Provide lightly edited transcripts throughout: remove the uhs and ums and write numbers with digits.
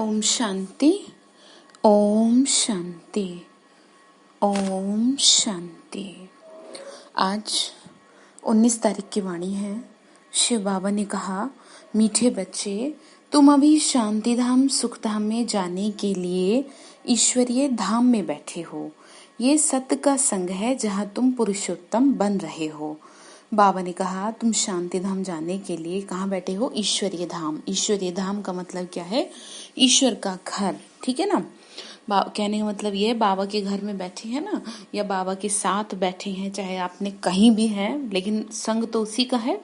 ओम शांति। ओम शांति। ओम शांति। आज 19 तारीख की वाणी है। शिव बाबा ने कहा, मीठे बच्चे, तुम अभी शांति धाम सुख धाम में जाने के लिए ईश्वरीय धाम में बैठे हो। ये सत्य का संग है जहाँ तुम पुरुषोत्तम बन रहे हो। बाबा ने कहा, तुम शांति धाम जाने के लिए कहाँ बैठे हो? ईश्वरीय धाम। ईश्वरीय धाम का मतलब क्या है? ईश्वर का घर, ठीक है ना। कहने का मतलब ये है, बाबा के घर में बैठे हैं ना, या बाबा के साथ बैठे हैं, चाहे आपने कहीं भी है, लेकिन संग तो उसी का है।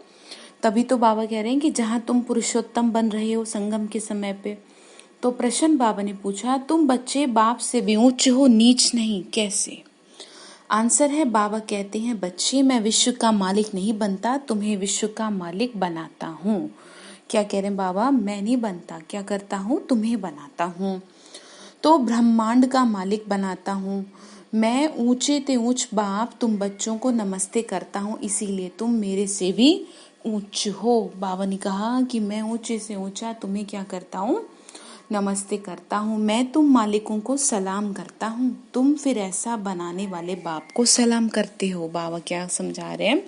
तभी तो बाबा कह रहे हैं कि जहाँ तुम पुरुषोत्तम बन रहे हो संगम के समय पे। तो प्रश्न बाबा ने पूछा, तुम बच्चे बाप से भी ऊंच हो, नीच नहीं, कैसे? आंसर है, बाबा कहते हैं, बच्चे, मैं विश्व का मालिक नहीं बनता, तुम्हें विश्व का मालिक बनाता हूँ। क्या कह रहे हैं बाबा? मैं नहीं बनता, क्या करता हूँ? तुम्हें बनाता हूँ। तो ब्रह्मांड का मालिक बनाता हूँ मैं। ऊंचे ते ऊंच बाप तुम बच्चों को नमस्ते करता हूँ, इसीलिए तुम मेरे से भी ऊंच हो। बाबा ने कहा कि मैं ऊंचे से ऊंचा तुम्हें क्या करता हूँ? नमस्ते करता हूँ। मैं तुम मालिकों को सलाम करता हूँ, तुम फिर ऐसा बनाने वाले बाप को सलाम करते हो। बाबा क्या समझा रहे हैं?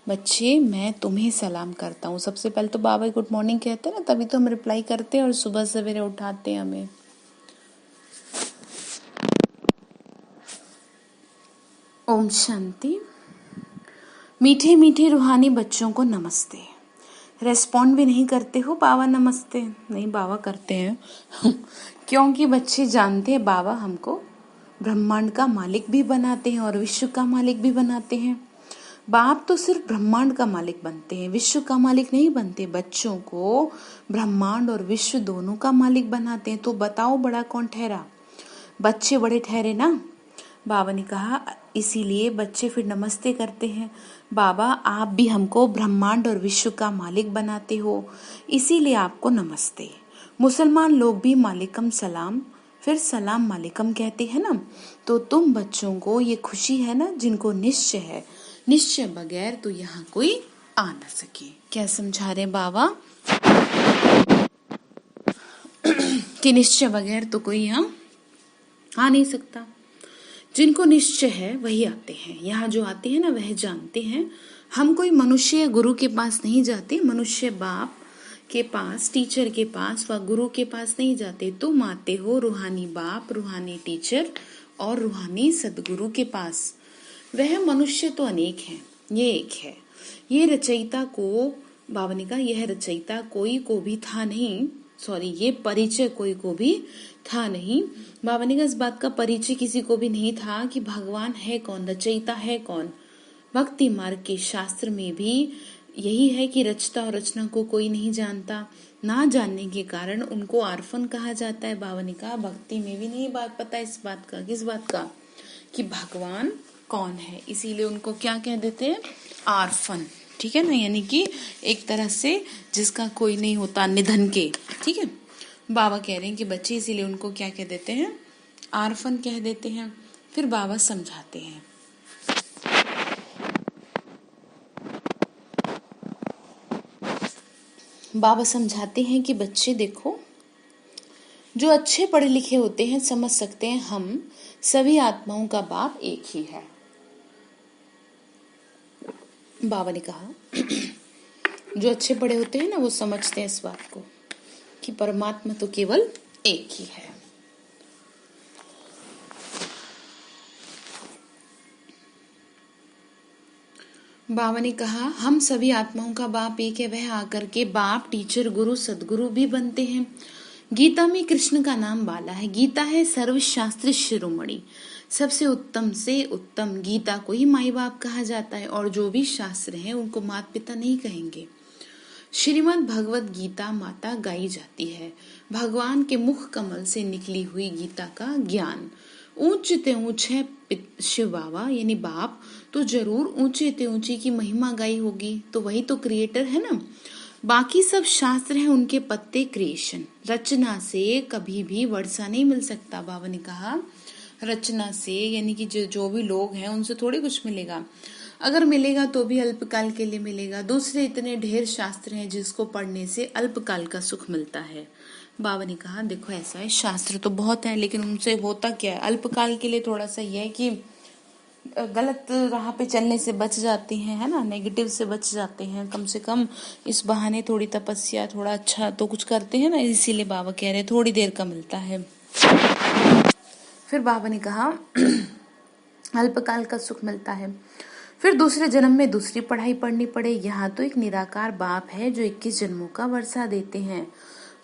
बच्चे, मैं तुम्हें सलाम करता हूँ। सबसे पहले तो बाबा गुड मॉर्निंग कहते हैं ना, तभी तो हम रिप्लाई करते हैं और सुबह सवेरे उठाते हैं हमें। ओम शांति। मीठे मीठे रूहानी बच्चों को नमस्ते। रेस्पॉन्ड भी नहीं करते हो बाबा नमस्ते? नहीं, बाबा करते हैं क्योंकि बच्चे जानते हैं बाबा हमको ब्रह्मांड का मालिक भी बनाते हैं और विश्व का मालिक भी बनाते हैं। बाप तो सिर्फ ब्रह्मांड का मालिक बनते हैं, विश्व का मालिक नहीं बनते। बच्चों को ब्रह्मांड और विश्व दोनों का मालिक बनाते हैं। तो बताओ, बड़ा कौन ठहरा? बच्चे बड़े ठहरे ना। बाबा ने कहा, इसीलिए बच्चे फिर नमस्ते करते हैं। बाबा, आप भी हमको ब्रह्मांड और विश्व का मालिक बनाते हो, इसीलिए आपको नमस्ते। मुसलमान लोग भी मालिकम सलाम, फिर सलाम मालिकम कहते हैं ना। तो तुम बच्चों को ये खुशी है ना, जिनको निश्चय है, निश्चय बगैर तो यहाँ कोई आ ना सके। क्या समझा रहे बाबा? कि निश्चय बगैर तो कोई यहाँ आ नहीं सकता। जिनको निश्चय है वही आते हैं। यहाँ जो आते हैं ना, वह जानते हैं हम कोई मनुष्य गुरु के पास नहीं जाते, मनुष्य बाप के पास, टीचर के पास व गुरु के पास नहीं जाते। तुम आते हो रूहानी बाप, रूहानी टीचर और रूहानी सदगुरु के पास। वह मनुष्य तो अनेक हैं, ये एक है। ये रचयिता को, बाबा ने कहा, यह रचयिता कोई को भी था नहीं, सॉरी, ये परिचय कोई को भी था नहीं। बाबा ने कहा, इस बात का परिचय किसी को भी नहीं था कि भगवान है कौन, रचयिता है कौन। भक्ति मार्ग के शास्त्र में भी यही है कि रचता और रचना को कोई नहीं जानता। ना जानने के कारण उनको आर्फन कहा जाता है। बाबा ने कहा, भक्ति में भी नहीं बात पता इस बात का। किस बात का? कि भगवान कौन है, इसीलिए उनको क्या कह देते हैं? आर्फन, ठीक है ना। यानी कि एक तरह से जिसका कोई नहीं होता, निधन के, ठीक है। बाबा कह रहे हैं कि बच्चे, इसीलिए उनको क्या कह देते हैं? आर्फन कह देते हैं। फिर बाबा समझाते हैं। बाबा समझाते हैं कि बच्चे देखो, जो अच्छे पढ़े लिखे होते हैं समझ सकते हैं हम सभी आत्माओं का बाप एक ही है। बाबा ने कहा, जो अच्छे पढ़े होते हैं ना, वो समझते हैं इस बात को कि परमात्मा तो केवल एक ही है। बाबा ने कहा, हम सभी आत्माओं का बाप एक है। वह आकर के बाप, टीचर, गुरु, सदगुरु भी बनते हैं। गीता में कृष्ण का नाम बाला है। गीता है सर्वशास्त्र शिरोमणि, सबसे उत्तम से उत्तम। गीता को ही माई बाप कहा जाता है, और जो भी शास्त्र हैं उनको माता पिता नहीं कहेंगे। श्रीमद् भगवत गीता माता गाई जाती है। भगवान के मुख कमल से निकली हुई गीता का ज्ञान। ऊंच ते ऊंच है शिव बाबा यानी बाप, तो जरूर ऊंचे ते ऊंची की महिमा गाई होगी। तो वही तो क्रिएटर है ना। बाकी सब शास्त्र हैं उनके पत्ते क्रिएशन। रचना से कभी भी वर्षा नहीं मिल सकता। बाबा ने कहा, रचना से यानी कि जो भी लोग हैं उनसे थोड़ी कुछ मिलेगा। अगर मिलेगा तो भी अल्पकाल के लिए मिलेगा। दूसरे इतने ढेर शास्त्र हैं जिसको पढ़ने से अल्पकाल का सुख मिलता है। बाबा ने कहा देखो ऐसा है, शास्त्र तो बहुत है लेकिन उनसे होता क्या है, अल्पकाल के लिए थोड़ा सा यह है कि गलत राह पे चलने से बच जाते हैं, है ना, नेगेटिव से बच जाते हैं, कम से कम इस बहाने थोड़ी तपस्या, थोड़ा अच्छा तो कुछ करते हैं ना, इसीलिए बाबा कह रहे हैं थोड़ी देर का मिलता है। फिर बाबा ने कहा अल्पकाल का सुख मिलता है, फिर दूसरे जन्म में दूसरी पढ़ाई पढ़नी पड़े। यहाँ तो एक निराकार बाप है जो 21 जन्मों का वर्षा देते हैं,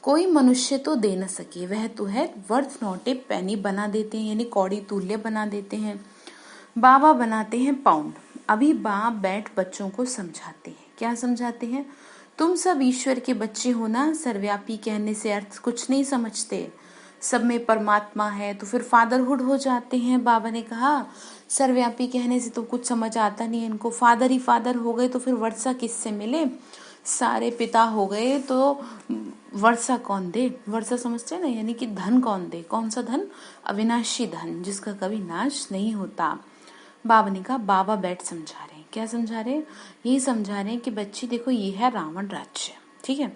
कोई मनुष्य तो दे न सके, वह तो है वर्थ नॉट ए पेनी बना देते हैं, यानी कौड़ी तुल्य बना देते हैं। बाबा बनाते हैं पाउंड। अभी बाप बैठ बच्चों को समझाते हैं। क्या समझाते हैं? तुम सब ईश्वर के बच्चे हो ना। सर्वव्यापी कहने से अर्थ कुछ नहीं समझते, सब में परमात्मा है तो फिर फादरहुड हो जाते हैं। बाबा ने कहा सर्वव्यापी कहने से तो कुछ समझ आता नहीं है इनको, फादर ही फादर हो गए तो फिर वर्षा किससे मिले, सारे पिता हो गए तो वर्षा कौन दे। वर्षा समझते हैं ना, यानी कि धन कौन दे, कौन सा धन? अविनाशी धन, जिसका कभी नाश नहीं होता। बाबा ने कहा बाबा बैठ समझा रहे हैं। क्या समझा रहे हैं? यही समझा रहे हैं कि बच्ची देखो ये है रावण राज्य, ठीक है,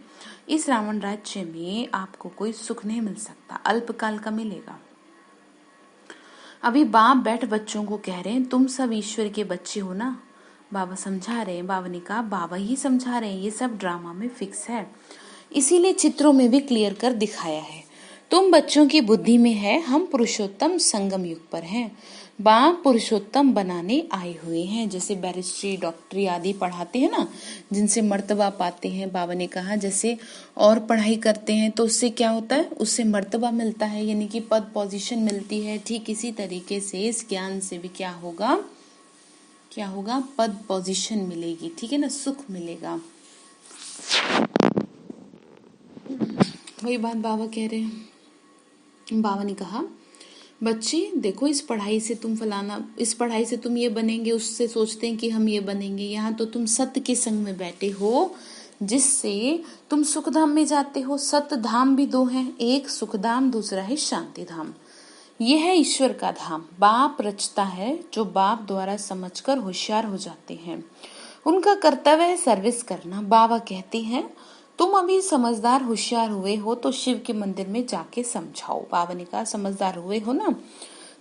इस रावण राज्य में आपको कोई सुख नहीं मिल सकता, अल्पकाल का मिलेगा। अभी बाप बैठ बच्चों को कह रहे हैं तुम सब ईश्वर के बच्चे हो ना। बाबा समझा रहे हैं। बाबा ने कहा बाबा ही समझा रहे हैं, ये सब ड्रामा में फिक्स है, इसीलिए चित्रों में भी क्लियर कर दिखाया है। तुम बच्चों की बुद्धि में है, हम पुरुषोत्तम संगम युग पर हैं। बाप पुरुषोत्तम बनाने आए हुए हैं, जैसे बैरिस्ट्री, डॉक्टरी आदि पढ़ाते हैं ना, जिनसे मर्तबा पाते हैं। बाबा ने कहा जैसे और पढ़ाई करते हैं तो उससे क्या होता है, उससे मर्तबा मिलता है, यानी कि पद पोजीशन मिलती है। ठीक इसी तरीके से इस ज्ञान से भी क्या होगा, क्या होगा, पद पोजीशन मिलेगी, ठीक है ना, सुख मिलेगा। वही बात बाबा कह रहे हैं। बाबा ने कहा बच्चे देखो इस पढ़ाई से तुम फलाना, इस पढ़ाई से तुम ये बनेंगे, उससे सोचते हैं कि हम ये बनेंगे। यहाँ तो तुम सत्य के संग में बैठे हो, जिससे तुम सुखधाम में जाते हो। सत्य धाम भी दो हैं, एक सुखधाम, दूसरा है शांति धाम। यह है ईश्वर का धाम। बाप रचता है, जो बाप द्वारा समझकर होशियार हो जाते हैं, उनका कर्तव्य है सर्विस करना। बाबा कहते हैं तुम अभी समझदार होशियार हुए हो तो शिव के मंदिर में जाके समझाओ। बाबा ने कहा समझदार हुए हो ना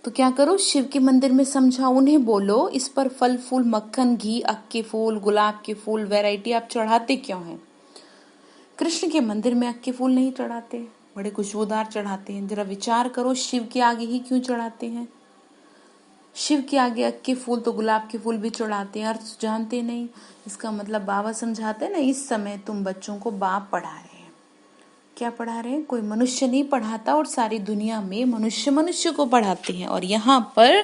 तो क्या करो, शिव के मंदिर में समझाओ, उन्हें बोलो इस पर फल फूल, मक्खन, घी, अक के फूल, गुलाब के फूल, वैरायटी आप चढ़ाते क्यों हैं? कृष्ण के मंदिर में अक के फूल नहीं चढ़ाते, बड़े खुशबूदार चढ़ाते हैं। जरा विचार करो शिव के आगे ही क्यों चढ़ाते हैं? शिव के आगे अक के फूल तो गुलाब के फूल भी चढ़ाते हैं, अर्थ जानते नहीं। इसका मतलब बाबा समझाते हैं ना, इस समय तुम बच्चों को बाप पढ़ा रहे हैं। क्या पढ़ा रहे हैं? कोई मनुष्य नहीं पढ़ाता, और सारी दुनिया में मनुष्य मनुष्य को पढ़ाते हैं, और यहाँ पर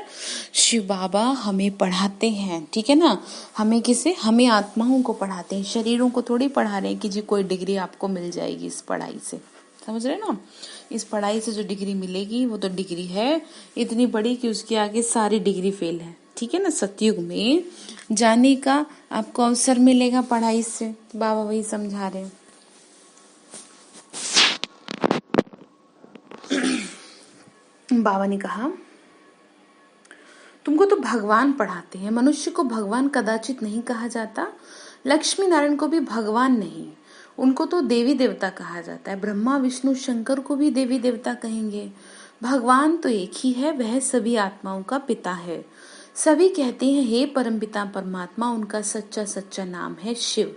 शिव बाबा हमें पढ़ाते हैं, ठीक है ना। हमें किसे? हमें आत्माओं को पढ़ाते हैं, शरीरों को थोड़ी पढ़ा रहे हैं कि जी कोई डिग्री आपको मिल जाएगी इस पढ़ाई से। समझ रहे ना, इस पढ़ाई से जो डिग्री मिलेगी वो तो डिग्री है इतनी बड़ी कि उसके आगे सारी डिग्री फेल है, ठीक है ना। सतयुग में जाने का आपको अवसर मिलेगा पढ़ाई से, बाबा वही समझा रहे हैं। बाबा ने कहा तुमको तो भगवान पढ़ाते हैं, मनुष्य को भगवान कदाचित नहीं कहा जाता। लक्ष्मी नारायण को भी भगवान नहीं, उनको तो देवी देवता कहा जाता है। ब्रह्मा विष्णु शंकर को भी देवी देवता कहेंगे। भगवान तो एक ही है, वह सभी आत्माओं का पिता है। सभी कहते हैं हे परमपिता परमात्मा, उनका सच्चा सच्चा नाम है शिव,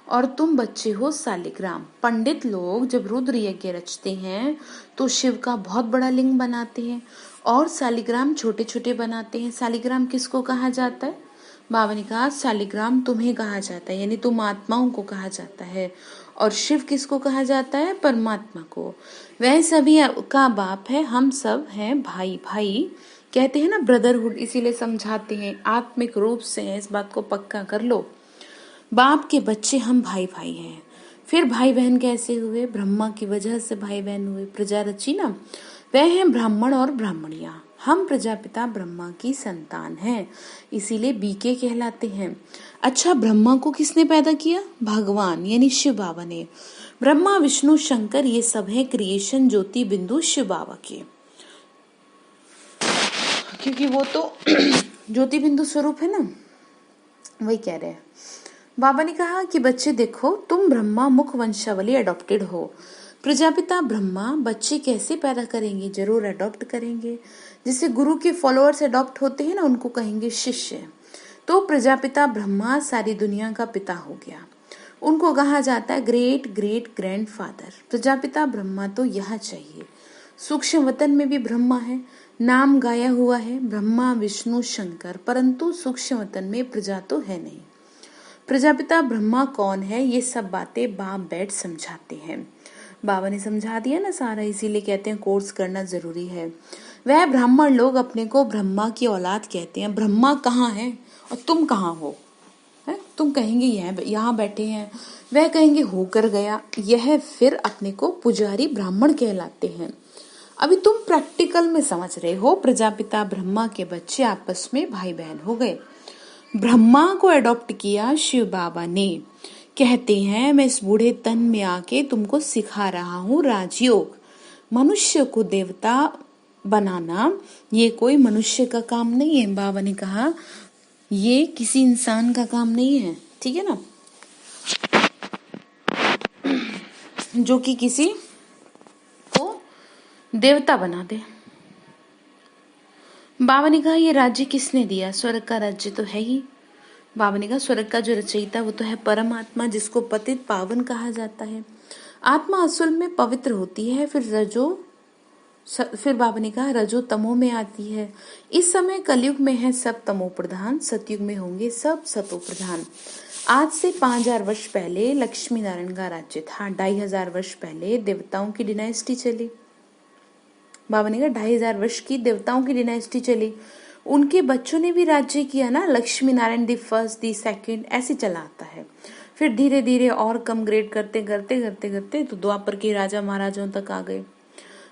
और तुम बच्चे हो सालिग्राम। पंडित लोग जब रुद्र यज्ञ रचते हैं तो शिव का बहुत बड़ा लिंग बनाते हैं और सालिग्राम छोटे छोटे बनाते हैं। सालिग्राम किसको कहा जाता है? बाबा ने कहा सालिग्राम तुम्हें कहा जाता है, यानी तुम आत्माओं को कहा जाता है। और शिव किसको कहा जाता है? परमात्मा को। वह सभी का बाप है, हम सब हैं भाई भाई, कहते हैं ना ब्रदरहुड, इसीलिए समझाते हैं आत्मिक रूप से है, इस बात को पक्का कर लो। बाप के बच्चे हम भाई भाई हैं। फिर भाई बहन कैसे हुए? ब्रह्मा की वजह से भाई बहन हुए, प्रजा रची ना। वह हैं ब्राह्मण और ब्राह्मणियां, हम प्रजापिता ब्रह्मा की संतान हैं, इसीलिए बीके कहलाते हैं। अच्छा, ब्रह्मा को किसने पैदा किया? भगवान यानी शिव बाबा ने। ब्रह्मा विष्णु शंकर ये सब है क्रिएशन ज्योति बिंदु शिव बाबा के, क्योंकि वो तो ज्योति बिंदु स्वरूप है ना, वही कह रहे हैं। बाबा ने कहा कि बच्चे देखो तुम ब्रह्मा मुख वंशावली अडॉप्टेड हो, प्रजापिता ब्रह्मा बच्चे कैसे पैदा करेंगे? जरूर अडॉप्ट करेंगे। जिसे गुरु के फॉलोअर्स अडॉप्ट होते हैं ना, उनको कहेंगे शिष्य। तो प्रजापिता ब्रह्मा सारी दुनिया का पिता हो गया। उनको कहा जाता है great great grandfather. Prajapita Brahma तो यह चाहिए। सूक्ष्म वतन में भी ब्रह्मा है, नाम गाया हुआ है ब्रह्मा विष्णु शंकर, परंतु सूक्ष्म वतन में प्रजा तो है नहीं। प्रजापिता ब्रह्मा कौन है, ये सब बातें बाप बैठ समझाते हैं। बाबा ने समझा दिया ना सारा, इसीलिए कहते हैं कोर्स करना जरूरी है। वह ब्राह्मण लोग अपने को ब्रह्मा की औलाद कहते हैं। ब्रह्मा कहाँ है और तुम कहाँ हो? है तुम कहेंगे यहाँ बैठे हैं, वह कहेंगे होकर गया। यह फिर अपने को पुजारी ब्राह्मण कहलाते हैं। अभी तुम प्रैक्टिकल में समझ रहे हो। प्रजापिता ब्रह्मा के बच्चे आपस में भाई बहन हो गए। ब्रह्मा को अडॉप्ट किया शिव बाबा ने। कहते हैं मैं इस बूढ़े तन में आके तुमको सिखा रहा हूँ राजयोग। मनुष्य को देवता बनाना ये कोई मनुष्य का काम नहीं है। बाबा ने कहा ये किसी इंसान का काम नहीं है, ठीक है ना, जो कि किसी को देवता बना दे। बाबा ने कहा ये राज्य किसने दिया? स्वर्ग का राज्य तो है ही। बाबा ने कहा स्वर्ग का जो रचयिता वो तो है परमात्मा, जिसको पतित पावन कहा जाता है। आत्मा असल में पवित्र होती है, फिर बाबा ने कहा रजो तमो में आती है। इस समय कलयुग में है सब तमो प्रधान, सतयुग में होंगे सब सतो प्रधान। आज से 5000 वर्ष पहले लक्ष्मी नारायण का राज्य था। 2500 वर्ष पहले देवताओं की डिनाइस्टी चली। बाबा ने कहा 2500 वर्ष की देवताओं की डिनाइस्टी चली। उनके बच्चों ने भी राज्य किया ना, Lakshmi Narayan the first the second, ऐसे चला आता है। फिर धीरे धीरे और कम ग्रेड करते करते करते करते तो द्वापर के राजा महाराजाओं तक आ गए।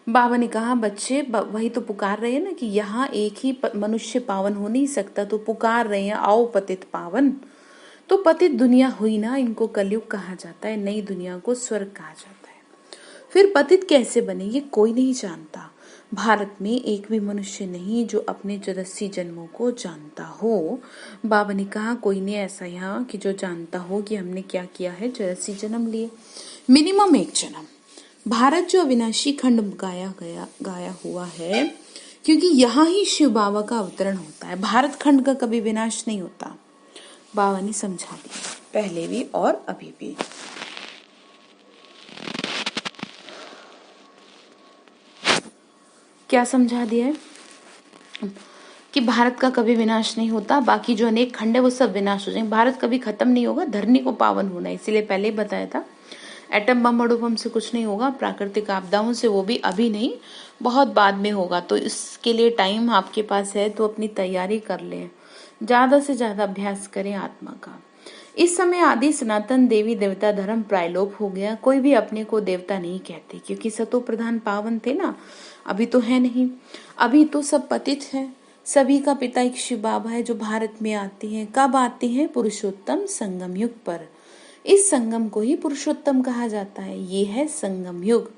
बाबा ने कहा बच्चे वही तो पुकार रहे हैं ना कि यहाँ एक ही मनुष्य पावन हो नहीं सकता, तो पुकार रहे हैं आओ पतित पावन। तो पतित दुनिया हुई ना, इनको कलयुग कहा जाता है, नई दुनिया को स्वर्ग कहा जाता है। फिर पतित कैसे बने ये कोई नहीं जानता। भारत में एक भी मनुष्य नहीं जो अपने 84 जन्मों को जानता हो। बाबा ने कहा कोई नहीं ऐसा यहाँ कि जो जानता हो कि हमने क्या किया है, 84 जन्म लिए, मिनिमम एक जन्म। भारत जो अविनाशी खंड गाया हुआ है, क्योंकि यहाँ ही शिव बाबा का अवतरण होता है। भारत खंड का कभी विनाश नहीं होता। बाबा ने समझा दिया पहले भी और अभी भी। क्या समझा दिया है कि भारत का कभी विनाश नहीं होता, बाकी जो अनेक खंड है वो सब विनाश हो जाएंगे, भारत कभी खत्म नहीं होगा। धरनी को पावन होना है, इसीलिए पहले ही बताया था एटम बम अणुबम से कुछ नहीं होगा, प्राकृतिक आपदाओं से, वो भी अभी नहीं बहुत बाद में होगा। तो इसके लिए टाइम आपके पास है तो अपनी तैयारी कर लें, ज्यादा से ज्यादा अभ्यास करें आत्मा का। इस समय आदि सनातन देवी देवता धर्म प्रायलोप हो गया। कोई भी अपने को देवता नहीं कहते, क्योंकि सतो प्रधान पावन थे ना, अभी तो है नहीं। अभी तो सब पतित है। सभी का पिता एक शिव बाबा है जो भारत में आते हैं। कब आते हैं? पुरुषोत्तम संगम युग पर। इस संगम को ही पुरुषोत्तम कहा जाता है। ये है संगम युग।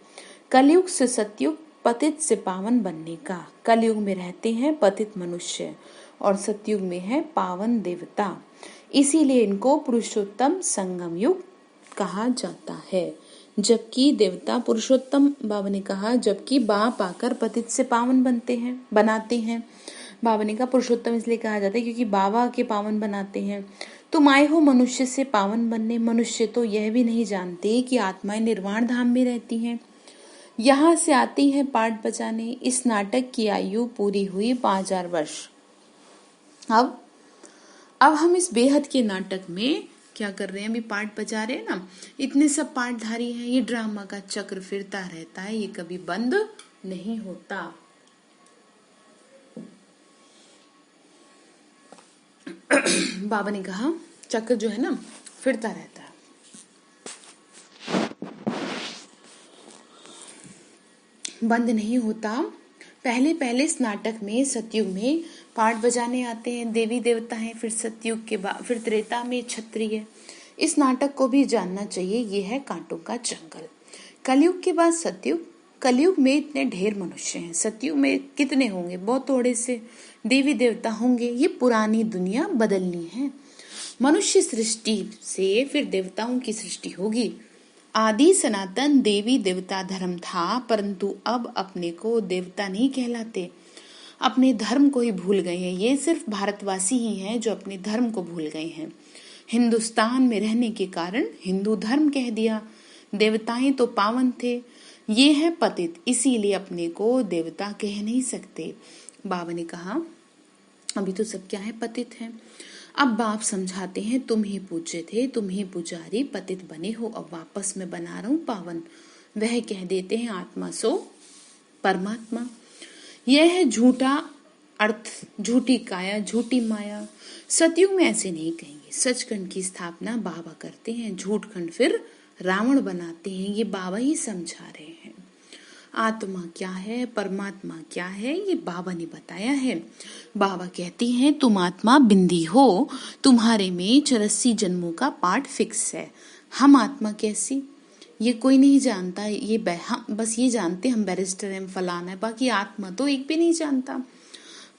कलयुग से सतयुग, पतित से पावन बनने का। कलयुग में रहते हैं पतित मनुष्य और सतयुग में है पावन देवता, इसीलिए इनको पुरुषोत्तम संगम युग कहा जाता है। जबकि देवता पुरुषोत्तम, बाबा ने कहा, जबकि बाप आकर पतित से पावन बनाते हैं। बाबा ने कहा पुरुषोत्तम इसलिए कहा जाता है क्योंकि बाबा के पावन बनाते हैं। तुम आए हो मनुष्य से पावन बनने। मनुष्य तो यह भी नहीं जानते कि आत्माएं निर्वाण धाम में रहती हैं। यहाँ से आती हैं पाठ बजाने। इस नाटक की आयु पूरी हुई 5000 वर्ष। अब हम इस बेहद के नाटक में क्या कर रहे हैं? अभी पाठ बजा रहे हैं ना, इतने सब पाठधारी हैं। ये ड्रामा का चक्र फिरता रहता है, ये कभी बंद नहीं होता। बाबा ने कहा चक्र जो है ना फिरता रहता है। बंद नहीं होता। पहले इस नाटक में सतयुग में पाठ बजाने आते हैं देवी देवता हैं, फिर सतयुग के बाद फिर त्रेता में क्षत्रिय। इस नाटक को भी जानना चाहिए, ये है कांटों का जंगल। कलयुग के बाद सतयुग। कलयुग में इतने ढेर मनुष्य हैं, सतयुग में कितने होंगे? बहुत थोड़े से देवी देवता होंगे। ये पुरानी दुनिया बदलनी है। मनुष्य सृष्टि से फिर देवताओं की सृष्टि होगी। आदि सनातन देवी देवता धर्म था, परंतु अब अपने को देवता नहीं कहलाते, अपने धर्म को ही भूल गए हैं। ये सिर्फ भारतवासी ही हैं जो अपने धर्म को भूल गए हैं। हिंदुस्तान में रहने के कारण हिंदू धर्म कह दिया, देवताएं तो पावन थे, ये है पतित, इसीलिए अपने को देवता कह नहीं सकते। बाबा ने कहा अभी तो सब क्या है, पतित है। अब बाप समझाते हैं, तुम ही पूज्य थे, तुम ही पुजारी, पतित बने हो, अब वापस मैं बना रहा हूं पावन। वह कह देते हैं आत्मा सो परमात्मा। यह है झूठा अर्थ, झूठी काया, झूठी माया। सतयुग में ऐसे नहीं कहेंगे। सचखंड की स्थापना बाबा करते हैं, झूठखंड फिर रावण बनाते हैं। ये बाबा ही समझा रहे हैं। आत्मा क्या है, परमात्मा क्या है, ये बाबा ने बताया है। बाबा कहती हैं तुम आत्मा बिंदी हो, तुम्हारे में 84 जन्मों का पाठ फिक्स है। हम आत्मा कैसी, ये कोई नहीं जानता। ये हम बस ये जानते हम बैरिस्टर हैं, फलाना है, बाकी आत्मा तो एक भी नहीं जानता।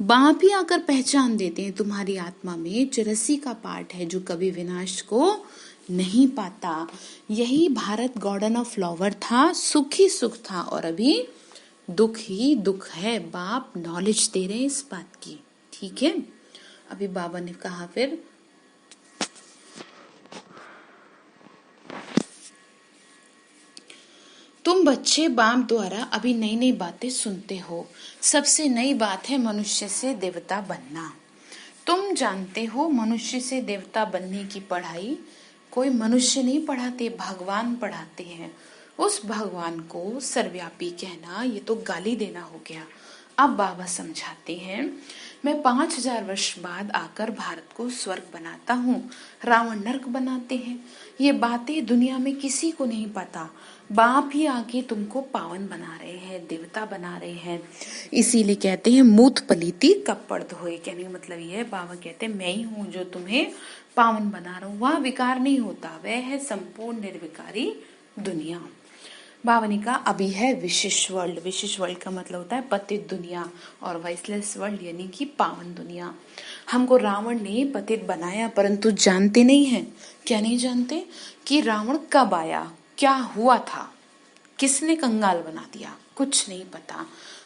बाप ही आकर पहचान देते हैं तुम्हारी आत्मा में 84 का पार्ट है जो कभी विनाश को नहीं पाता। यही भारत गार्डन ऑफ फ्लावर था, सुख ही सुख था और अभी दुख ही दुख है। बाप नॉलेज दे रहे हैं इस बात की, ठीक है। अभी बाबा ने कहा फिर तुम बच्चे बाप द्वारा अभी नई नई बातें सुनते हो। सबसे नई बात है मनुष्य से देवता बनना। तुम जानते हो मनुष्य से देवता बनने की पढ़ाई कोई मनुष्य नहीं पढ़ाते, भगवान पढ़ाते हैं। उस भगवान को सर्वव्यापी कहना ये तो गाली देना हो गया। अब बाबा समझाते हैं मैं 5000 वर्ष बाद आकर भारत को स्वर्ग बनाता हूँ, रावण नरक बनाते हैं। ये बातें दुनिया में किसी को नहीं पता। बाप ही आके तुमको पावन बना रहे हैं, देवता बना रहे हैं। इसीलिए कहते हैं मूत पलीती कपड़ धोए। कहने का मतलब ये है, बाबा कहते हैं मैं ही हूँ जो तुम्हें पावन बना रहा हूँ। वह विकार नहीं होता, वह है संपूर्ण निर्विकारी दुनिया। बाबा ने कहा अभी है विशेष वर्ल्ड। विशेष वर्ल्ड का मतलब होता है पतित दुनिया, और वाइसलेस वर्ल्ड यानी कि पावन दुनिया। हमको रावण ने पतित बनाया, परंतु जानते नहीं हैं। क्या नहीं जानते कि रावण कब आया, क्या हुआ था, किसने कंगाल बना दिया, कुछ नहीं पता।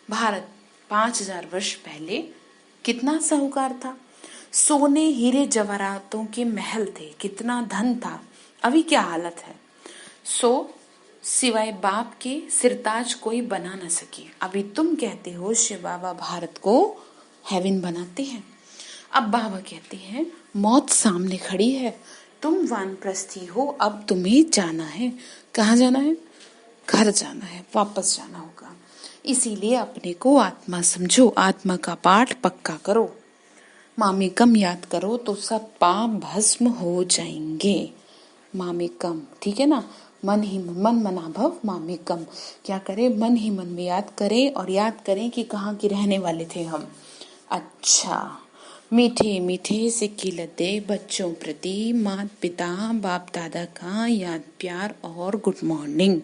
भारत 5000 वर्ष पहले कितना साहूकार था, सोने हीरे जवाहरातों के महल थे, कितना धन था। अभी क्या हालत है। सो सिवाय बाप के सिरताज कोई बना न सके। अभी तुम कहते हो शिव बाबा भारत को हेवन बनाते हैं। अब बाबा कहते हैं मौत सामने खड़ी है, तुम वानप्रस्थी हो, अब तुम्हें जाना है। कहाँ जाना है, घर जाना है, वापस जाना होगा। इसीलिए अपने को आत्मा समझो, आत्मा का पाठ पक्का करो, मामेकम याद करो तो सब पाप भस्म हो जाएंगे। मामेकम, ठीक है ना। मन ही मन मनाभव मामेकम, क्या करें, मन ही मन में याद करें, और याद करें कि कहाँ के रहने वाले थे हम। अच्छा, मीठे मीठे सिक्के लदे बच्चों प्रति माता पिता बाप दादा का याद प्यार और गुड मॉर्निंग।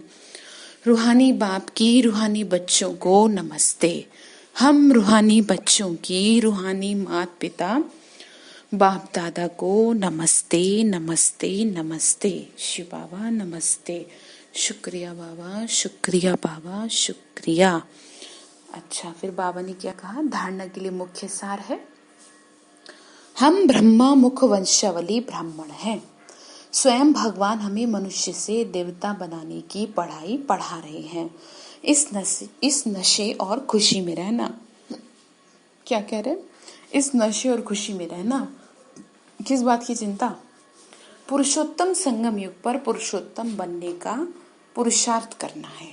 रूहानी बाप की रूहानी बच्चों को नमस्ते। हम रूहानी बच्चों की रूहानी माता पिता बाप दादा को नमस्ते नमस्ते नमस्ते। शिव बाबा नमस्ते। शुक्रिया बाबा, शुक्रिया बाबा, शुक्रिया। अच्छा, फिर बाबा ने क्या कहा, धारणा के लिए मुख्य सार है हम ब्रह्मा मुख वंशावली ब्राह्मण हैं। स्वयं भगवान हमें मनुष्य से देवता बनाने की पढ़ाई पढ़ा रहे हैं। इस नशे और खुशी में रहना। क्या कह रहे, इस नशे और खुशी में रहना। किस बात की चिंता, पुरुषोत्तम संगम युग पर पुरुषोत्तम बनने का पुरुषार्थ करना है।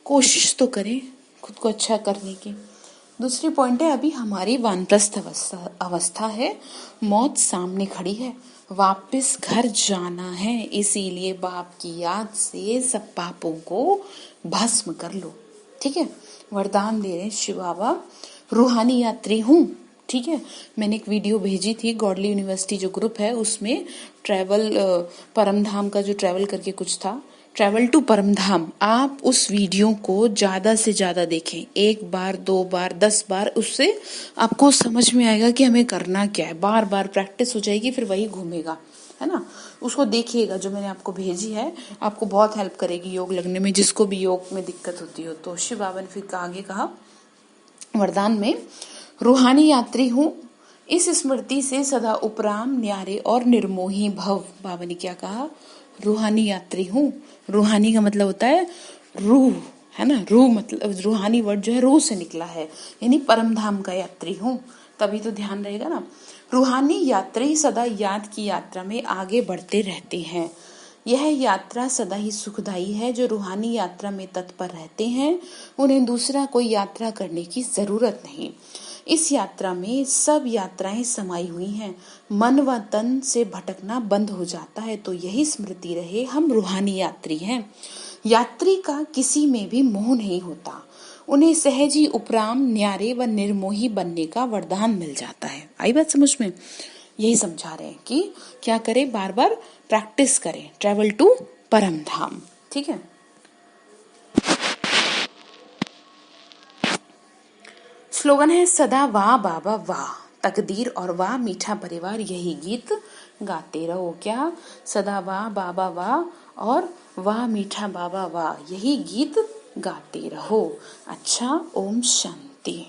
कोशिश तो करें खुद को अच्छा करने की। दूसरी पॉइंट है अभी हमारी वानप्रस्थ अवस्था है, मौत सामने खड़ी है, वापस घर जाना है। इसीलिए बाप की याद से सब पापों को भस्म कर लो, ठीक है। वरदान दे रहे शिव बाबा, रूहानी यात्री हूँ, ठीक है। मैंने एक वीडियो भेजी थी, गॉडली यूनिवर्सिटी जो ग्रुप है उसमें ट्रैवल परमधाम का जो ट्रैवल करके कुछ था, ट्रैवल टू परमधाम। आप उस वीडियो को ज्यादा से ज्यादा देखें, 1 बार 2 बार 10 बार, उससे आपको समझ में आएगा कि हमें करना क्या है। बार बार प्रैक्टिस हो जाएगी, फिर वही घूमेगा, है ना। उसको देखिएगा, जो मैंने आपको भेजी है, आपको बहुत हेल्प करेगी योग लगने में, जिसको भी योग में दिक्कत होती हो। तो शिव बाबा ने फिर आगे कहा वरदान में, रूहानी यात्री हूँ, इस स्मृति से सदा उपराम न्यारे और निर्मोही भव। बाबा ने क्या कहा? रूहानी यात्री हूँ। रूहानी का मतलब होता है रूह, है ना। रूह मतलब रूहानी वर्ड जो है रूह से निकला है, यानी परम धाम का यात्री हूँ, तभी तो ध्यान रहेगा ना। रूहानी यात्री सदा याद की यात्रा में आगे बढ़ते रहते हैं। यह यात्रा सदा ही सुखदायी है। जो रूहानी यात्रा में तत्पर रहते हैं उन्हें दूसरा कोई यात्रा करने की जरूरत नहीं। इस यात्रा में सब यात्राएं समाई हुई हैं। मन व तन से भटकना बंद हो जाता है। तो यही स्मृति रहे, हम रूहानी यात्री हैं। यात्री का किसी में भी मोह नहीं होता। उन्हें सहज ही उपराम न्यारे व निर्मोही बनने का वरदान मिल जाता है। आई बात समझ में? यही समझा रहे हैं कि क्या करें, बार बार प्रैक्टिस करें, ट्रेवल टू परम धाम। ठीक है। स्लोगन है सदा वाह बाबा वाह, तकदीर और वाह मीठा परिवार, यही गीत गाते रहो। क्या? सदा वाह बाबा वाह और वाह मीठा बाबा वाह, यही गीत गाते रहो। अच्छा, ओम शांति।